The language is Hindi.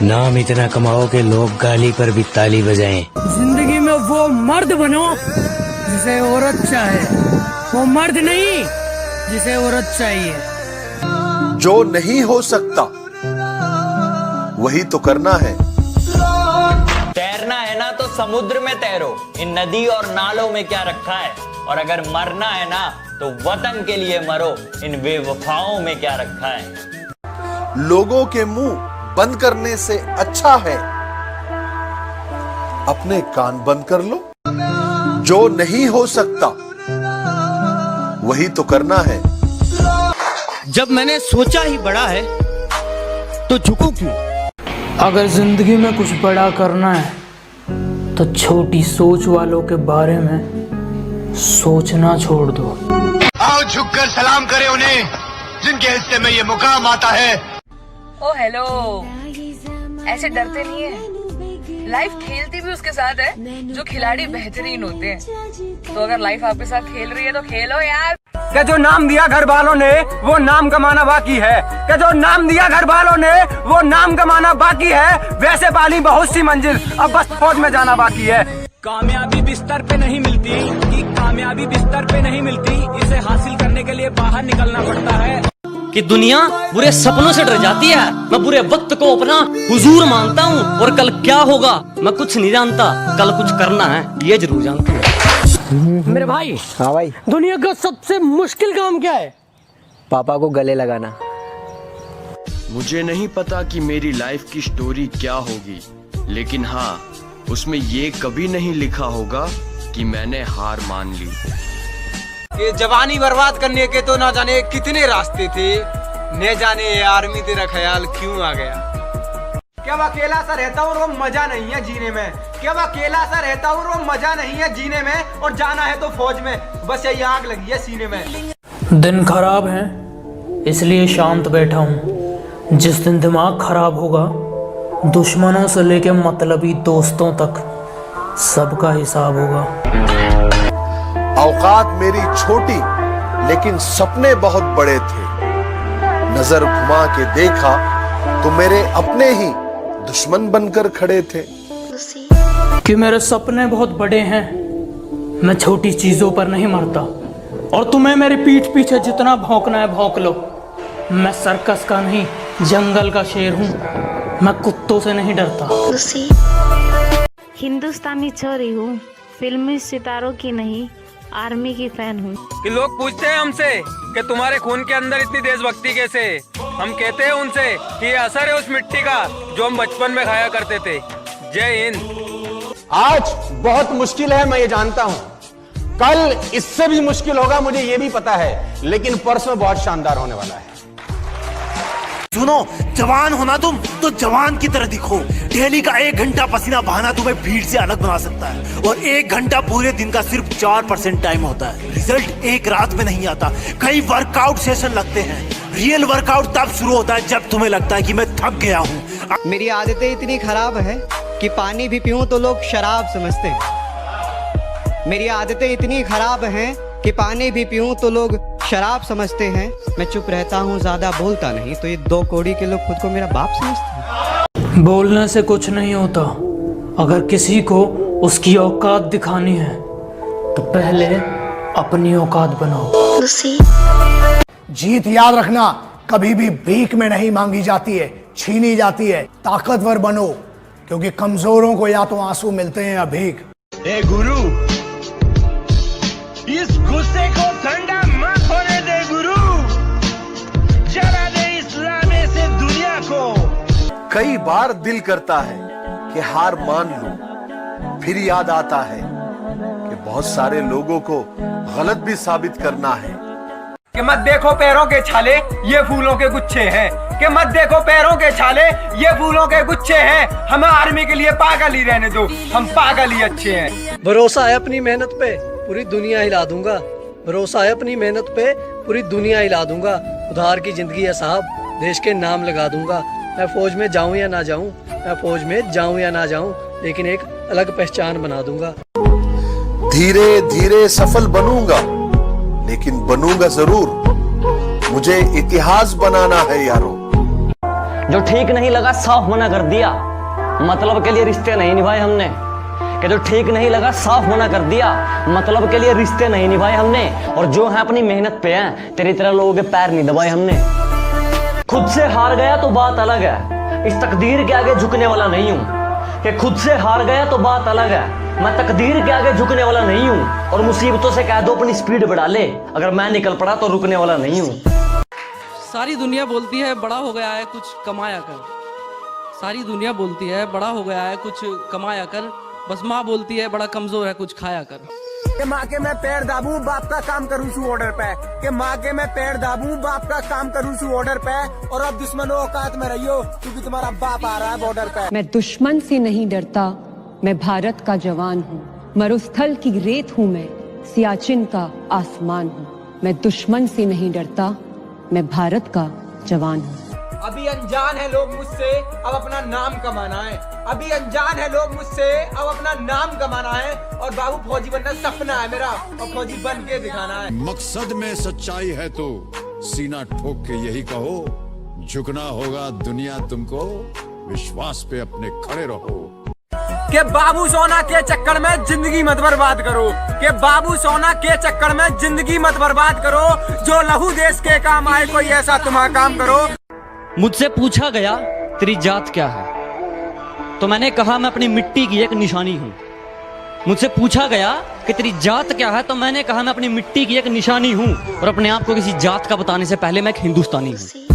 नाम इतना कमाओ कि लोग गाली पर भी ताली बजाएं। जिंदगी में वो मर्द बनो जिसे औरत चाहे, वो मर्द नहीं जिसे औरत चाहिए। जो नहीं हो सकता वही तो करना है। तैरना है ना तो समुद्र में तैरो, इन नदी और नालों में क्या रखा है। और अगर मरना है ना तो वतन के लिए मरो, इन बेवफाओं में क्या रखा है। लोगों के मुंह बंद करने से अच्छा है अपने कान बंद कर लो। जो नहीं हो सकता वही तो करना है। जब मैंने सोचा ही बड़ा है तो झुकूं क्यों? अगर जिंदगी में कुछ बड़ा करना है तो छोटी सोच वालों के बारे में सोचना छोड़ दो। आओ झुककर सलाम करें उन्हें जिनके हिस्से में ये मुकाम आता है। ओ हेलो, ऐसे डरते नहीं है। लाइफ खेलती भी उसके साथ है जो खिलाड़ी बेहतरीन होते हैं। तो अगर लाइफ आपके साथ खेल रही है तो खेलो यार। क्या जो नाम दिया घर वालों ने वो नाम कमाना बाकी है। क्या जो नाम दिया घर वालों ने वो नाम कमाना बाकी है। वैसे पाली बहुत सी मंजिल, अब बस फौज में जाना बाकी है। कामयाबी बिस्तर पे नहीं मिलती, कि कामयाबी बिस्तर पे नहीं मिलती, इसे हासिल करने के लिए बाहर निकलना पड़ता है। कि दुनिया बुरे सपनों से डर जाती है, मैं बुरे वक्त को अपना हुजूर मानता हूँ। और कल क्या होगा मैं कुछ नहीं जानता, कल कुछ करना है ये जरूर जानता हूँ। मेरे भाई, हाँ भाई, दुनिया का सबसे मुश्किल काम क्या है? पापा को गले लगाना। मुझे नहीं पता कि मेरी लाइफ की स्टोरी क्या होगी, लेकिन हाँ उसमें ये कभी नहीं लिखा होगा कि मैंने हार मान ली। ये जवानी बर्बाद करने के तो ना जाने कितने रास्ते थे, न जाने ये आर्मी तेरा ख्याल क्यों आ गया। क्या अकेला सा रहता हूँ वो मजा नहीं है जीने में। क्या अकेला सा रहता हूँ वो मजा नहीं है जीने में। और जाना है तो फौज में, बस यही आग लगी है सीने में। दिन खराब है इसलिए शांत बैठा हूँ। जिस दिन दिमाग खराब होगा दुश्मनों से लेके मतलबी दोस्तों तक सबका हिसाब होगा। औकात मेरी छोटी लेकिन सपने बहुत बड़े थे। नजर घुमा के देखा तो मेरे अपने ही दुश्मन बनकर खड़े थे। कि मेरे सपने बहुत बड़े हैं, मैं छोटी चीजों पर नहीं मरता। और तुम्हें मेरी पीठ पीछे जितना भौंकना है भौंक लो। मैं सर्कस का नहीं जंगल का शेर हूँ, मैं कुत्तों से नहीं डरता। हिंदुस्तानी छोरी हूँ, फिल्मी सितारों की नहीं आर्मी की फैन हूँ। कि लोग पूछते हैं हमसे कि तुम्हारे खून के अंदर इतनी देशभक्ति कैसे। हम कहते हैं उनसे कि ये असर है उस मिट्टी का जो हम बचपन में खाया करते थे। जय हिंद। आज बहुत मुश्किल है, मैं ये जानता हूँ। कल इससे भी मुश्किल होगा, मुझे ये भी पता है। लेकिन परसों बहुत शानदार होने वाला है। सुनो, जवान होना तुम तो जवान की तरह दिखो। डेली का 1 घंटा पसीना बहाना तुम्हें भीड़ से अलग बना सकता है। और 1 घंटा पूरे दिन का सिर्फ 4% टाइम होता है। रिजल्ट एक रात में नहीं आता, कई वर्कआउट सेशन लगते हैं। रियल वर्कआउट तब शुरू होता है जब तुम्हें लगता है कि मैं थक गया हूँ। मेरी आदतें इतनी खराब है कि पानी भी पीऊं तो लोग शराब समझते हैं। मेरी आदतें इतनी खराब हैं कि पानी भी पीऊं तो लोग शराब समझते हैं। मैं चुप रहता हूँ, ज्यादा बोलता नहीं, तो ये 2 कौड़ी के लोग खुद को मेरा बाप समझते हैं। बोलने से कुछ नहीं होता। अगर किसी को उसकी औकात दिखानी है तो पहले अपनी औकात बनाओ। जीत याद रखना कभी भी भीख में नहीं मांगी जाती है, छीनी जाती है। ताकतवर बनो, क्योंकि कमजोरों को या तो आंसू मिलते हैं या भीख। ए गुरु, इस गुस्से को ठंडा मत होने दे गुरु, जला दे इस लाने से दुनिया को। कई बार दिल करता है कि हार मान लूं, फिर याद आता है कि बहुत सारे लोगों को गलत भी साबित करना है। कि मत देखो पैरों के छाले ये फूलों के गुच्छे हैं। कि मत देखो पैरों के छाले ये फूलों के गुच्छे हैं। हमें आर्मी के लिए पागल ही रहने दो, हम पागल ही अच्छे हैं। भरोसा है अपनी मेहनत पे, पूरी दुनिया हिला दूंगा। भरोसा है अपनी मेहनत पे, पूरी दुनिया हिला दूंगा। उधार की जिंदगी है साहब, देश के नाम लगा दूंगा। मैं फौज में जाऊं या ना जाऊं, मैं फौज में जाऊं या ना जाऊं, लेकिन एक अलग पहचान बना दूंगा। धीरे धीरे सफल बनूंगा, लेकिन बनूंगा जरूर। मुझे इतिहास बनाना है यारों। जो ठीक नहीं लगा साफ मना कर दिया, मतलब के लिए रिश्ते नहीं निभाए हमने। कि जो ठीक नहीं लगा साफ मना कर दिया, मतलब के लिए रिश्ते नहीं निभाए हमने। और जो है अपनी मेहनत पे हैं, तेरी तरह लोगों के पैर नहीं दबाए हमने। खुद से हार गया तो बात अलग है, इस तकदीर के आगे झुकने वाला नहीं हूं। कि खुद से हार गया तो बात अलग है, मैं तकदीर के आगे झुकने वाला नहीं हूं। और मुसीबतों से कह दो अपनी स्पीड बढ़ा ले, अगर मैं निकल पड़ा तो रुकने वाला नहीं हूं। सारी दुनिया बोलती है बड़ा हो गया है कुछ कमाया कर, सारी दुनिया बोलती है बड़ा हो गया है कुछ कमाया कर, बस माँ बोलती है बड़ा कमजोर है कुछ खाया कर। के माँ के मैं पैर दाबू बाप का काम करूँ सू ऑर्डर पे, के माँ के मैं पैर दाबू बाप का काम करूँ सू ऑर्डर पे। और अब दुश्मनों औकात में रहियो क्योंकि तुम्हारा बाप आ रहा है बॉर्डर पे। मैं दुश्मन से नहीं डरता, मैं भारत का जवान हूँ। मरुस्थल की रेत हूँ मैं, सियाचिन का आसमान हूँ। मैं दुश्मन से नहीं डरता, मैं भारत का जवान हूँ। अभी अनजान है लोग मुझसे, अब अपना नाम कमाना है। अभी अनजान है लोग मुझसे, अब अपना नाम कमाना है। और बाबू फौजी बनना सपना है मेरा, और फौजी बन के दिखाना है। मकसद में सच्चाई है तो सीना ठोक के यही कहो, झुकना होगा दुनिया तुमको, विश्वास पे अपने खड़े रहो। के बाबू सोना के चक्कर में जिंदगी मत बर्बाद करो, के बाबू सोना के चक्कर में जिंदगी मत बर्बाद करो। जो लहू देश के काम आए कोई ऐसा तुम्हारा काम करो। मुझसे पूछा गया तेरी जात क्या है, तो मैंने कहा मैं अपनी मिट्टी की एक निशानी हूं। मुझसे पूछा गया कि तेरी जात क्या है, तो मैंने कहा मैं अपनी मिट्टी की एक निशानी हूं। और अपने आप को किसी जात का बताने से पहले मैं एक हिंदुस्तानी हूं।